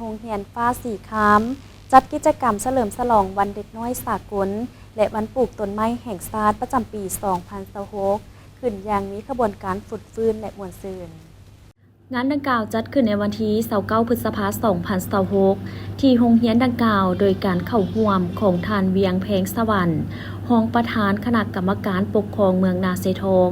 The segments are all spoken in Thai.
โรงเรียนฟ้าสีครามจัดกิจกรรมเฉลิมฉลองวันเด็กน้อยสากลและวันปลูกต้นไม้แห่งชาติประจำปี 2026 ขึ้นอย่างมีขบวนการฝึกฟื้นและม่วนซื่นงานดังกล่าวจัดขึ้นในวันที่29 พฤษภาคม 2026 ที่โรงเรียนดังกล่าวโดยการเข้าร่วมของท่านเวียงแพงสวรรค์รองประธานคณะกรรมการปกครองเมืองนาเซทอง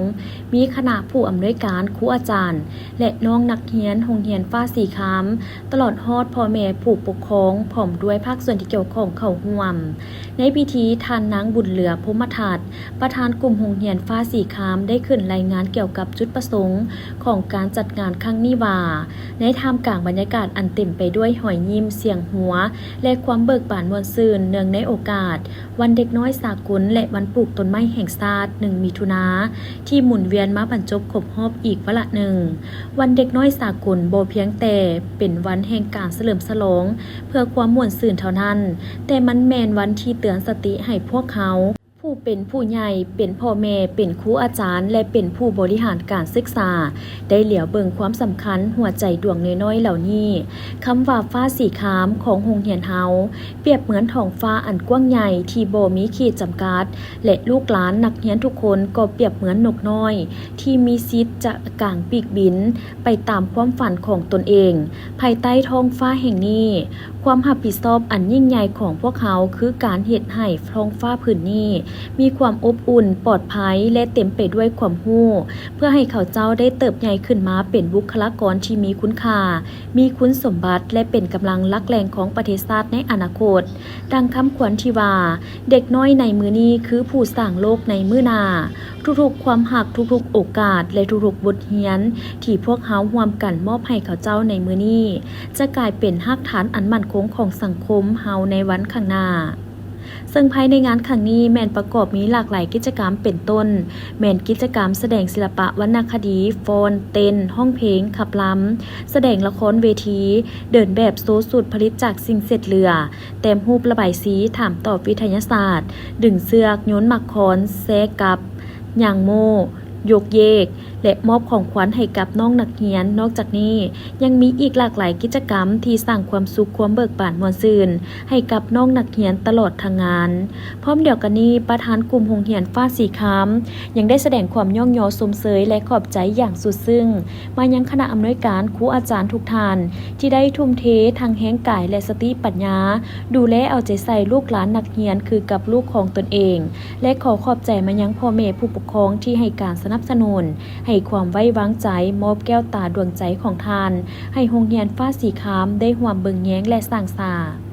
มีคณะผู้อำนวยการครูอาจารย์และน้องนักเรียนโรงเรียนฟ้าสีครามตลอดฮอดพ่อแม่ผู้ปกครองพร้อมด้วยภาคส่วนที่เกี่ยวข้องเข้าร่วมในพิธีท่านนางบุญเหลือพรหมทัตประธานกลุ่มโรงเรียนฟ้าสีครามได้ขึ้นรายงานเกี่ยวกับจุดประสงค์ของการจัดงานครั้งนี้ว่าในท่ามกลางบรรยากาศอันเต็มไปด้วยหอยยิ้มเสียงหัวและความเบิกบานม่วนซื่นเนื่องในโอกาสวันเด็กน้อยสากลและวันปลูกต้นไม้แห่งชาติ1 มิถุนายนที่หมุนเวียนมาบรรจบครบรอบอีกวาระหนึ่งวันเด็กน้อยสากลบ่เพียงแต่เป็นวันแห่งการเฉลิมฉลองเพื่อความม่วนซื่นเท่านั้นแต่มันแม่นวันที่เตือนสติให้พวกเขาผู้เป็นผู้ใหญ่เป็นพ่อแม่เป็นครูอาจารย์และเป็นผู้บริหารการศึกษาได้เหลียวเบิ่งความสำคัญหัวใจดวงน้อยๆเหล่านี้คำว่าฟ้าสีครามของโรงเรียนเฮาเปรียบเหมือนท้องฟ้าอันกว้างใหญ่ที่บ่มีขีดจำกัดและลูกหลานนักเรียนทุกคนก็เปรียบเหมือนนกน้อยที่มีสิทธิ์จะกางปีกบินไปตามความฝันของตนเองภายใต้ท้องฟ้าแห่งนี้ความรับผิดชอบอันยิ่งใหญ่ของพวกเขาคือการเฮ็ดให้ท้องฟ้าผืนนี้มีความอบอุ่นปลอดภัยและเต็มไปด้วยความรู้เพื่อให้เขาเจ้าได้เติบใหญ่ขึ้นมาเป็นบุคลากรที่มีคุณค่ามีคุณสมบัติและเป็นกำลังหลักแหล่งของประเทศชาติในอนาคตดังคำขวัญที่ว่าเด็กน้อยในมือนี้คือผู้สร้างโลกในมื้อหน้าทุกๆความหักทุกๆโอกาสและทุกๆบทเรียนที่พวกเขาร่วมกันมอบให้เขาเจ้าในมื้อนี้จะกลายเป็นรากฐานอันมั่นคงของสังคมเฮาในวันข้างหน้าซึ่งภายในงานครั้งนี้แม่นประกอบมีหลากหลายกิจกรรมเป็นต้นแม่นกิจกรรมแสดงศิลปะวรรณคดีฟ้อนเต้นห้องเพลงขับล้ำแสดงละครเวทีเดินแบบโซสูตรผลิตจากสิ่งเศษเหลือแต้มรูประบายสีถามตอบวิทยาศาสตร์ดึงเสือกโยนหมักคอนแซกับย่างโมยกเยกและมอบของขวัญให้กับน้องนักเรียนนอกจากนี้ยังมีอีกหลากหลายกิจกรรมที่สร้างความสุขความเบิกบานม่วนซื่นให้กับน้องนักเรียนตลอดทางงานพร้อมเดียวกันนี้ประธานกลุ่มโรงเรียนฟ้าสีครามยังได้แสดงความย่องยอสมเสยและขอบใจอย่างสุดซึ้งมายังคณะอำนวยการครูอาจารย์ทุกท่านที่ได้ทุ่มเททางแห่งกายและสติปัญญาดูแลเอาใจใส่ลูกหลานนักเรียนคือกับลูกของตนเองและขอขอบใจมายังพ่อแม่ผู้ปกครองที่ให้การสนับสนุนให้ความไว้วางใจมอบแก้วตาดวงใจของทานให้โรงเรียนฟ้าสีครามได้ร่วมเบิ่งแย้งและสร้างสรรค์